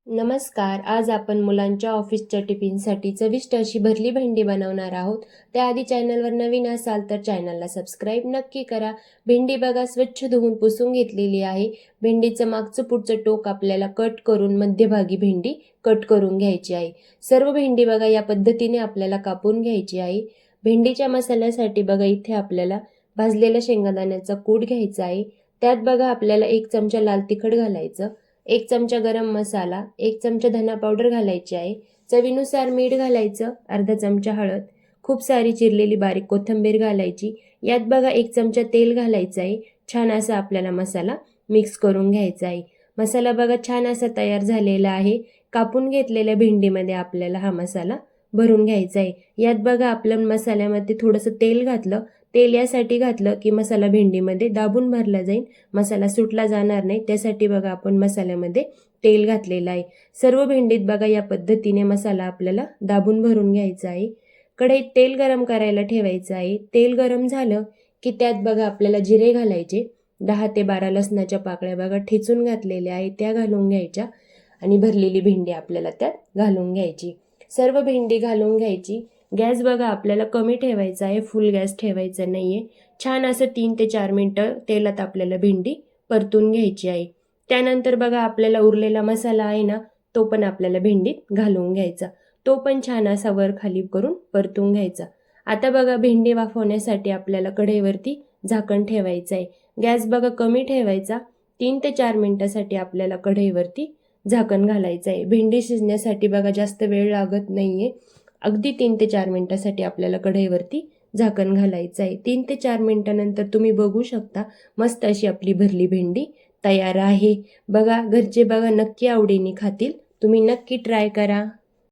नमस्कार. आज आपण मुलांच्या ऑफिसच्या टिफिनसाठी चविष्ट अशी भरली भेंडी बनवणार आहोत. त्याआधी चॅनलवर नवीन असाल तर चॅनलला सबस्क्राईब नक्की करा. भेंडी बघा स्वच्छ धुवून पुसून घेतलेली आहे. भेंडीचं मागचं पुढचं टोक आपल्याला कट करून मध्यभागी भेंडी कट करून घ्यायची आहे. सर्व भेंडी बघा या पद्धतीने आपल्याला कापून घ्यायची आहे. भेंडीच्या मसाल्यासाठी बघा इथे आपल्याला भाजलेल्या शेंगदाण्याचा कूट घ्यायचा आहे. त्यात बघा आपल्याला 1 चमचा लाल तिखट घालायचं, 1 चमचा गरम मसाला, 1 चमचा धना पावडर घालायची आहे, चवीनुसार मीठ घालायचं, अर्धा चमचा हळद, खूप सारी चिरलेली बारीक कोथिंबीर घालायची. यात बघा 1 चमचा तेल घालायचं आहे. छान असा आपल्याला मसाला मिक्स करून घ्यायचा आहे. मसाला बघा छान असा तयार झालेला आहे. कापून घेतलेल्या भेंडीमध्ये आपल्याला हा मसाला भरून घ्यायचा आहे. यात बघा आपल्या मसाल्यामध्ये थोडंसं तेल घातलं. तेल यासाठी घातलं की मसाला भेंडीमध्ये दाबून भरला जाईल, मसाला सुटला जाणार नाही, त्यासाठी बघा आपण मसाल्यामध्ये तेल घातलेलं आहे. सर्व भेंडीत बघा या पद्धतीने मसाला आपल्याला दाबून भरून घ्यायचा आहे. कढईत तेल गरम करायला ठेवायचं आहे. तेल गरम झालं की त्यात बघा आपल्याला जिरे घालायचे. 10 ते 12 लसणाच्या पाकळ्या बघा ठेचून घातलेल्या आहे, त्या घालून घ्यायच्या आणि भरलेली भेंडी आपल्याला त्यात घालून घ्यायची. सर्व भेंडी घालून घ्यायची. गॅस बघा आपल्याला कमी ठेवायचा आहे, फुल गॅस ठेवायचा नाहीये. छान असं 3 ते 4 मिनिटं तेलात आपल्याला भेंडी परतून घ्यायची आहे. त्यानंतर बघा आपल्याला उरलेला मसाला आहे ना, तो पण आपल्याला भेंडीत घालून घ्यायचा. तो पण छान असा वर खाली करून परतून घ्यायचा. आता बघा भेंडी वाफवण्यासाठी आपल्याला कढईवरती झाकण ठेवायचं आहे. गॅस बघा कमी ठेवायचा. 3 ते 4 मिनिटासाठी आपल्याला कढईवरती झाकण घालायचं आहे. भेंडी शिजण्यासाठी बघा जास्त वेळ लागत नाहीये. अगदी 3 ते 4 मिनिटासाठी आपल्याला कढईवरती झाकण घालायचं आहे. 3 ते 4 मिनिटानंतर तुम्ही बघू शकता मस्त अशी आपली भरली भेंडी तयार आहे. बघा घरचे बघा नक्की आवडीने खातील. तुम्ही नक्की ट्राय करा.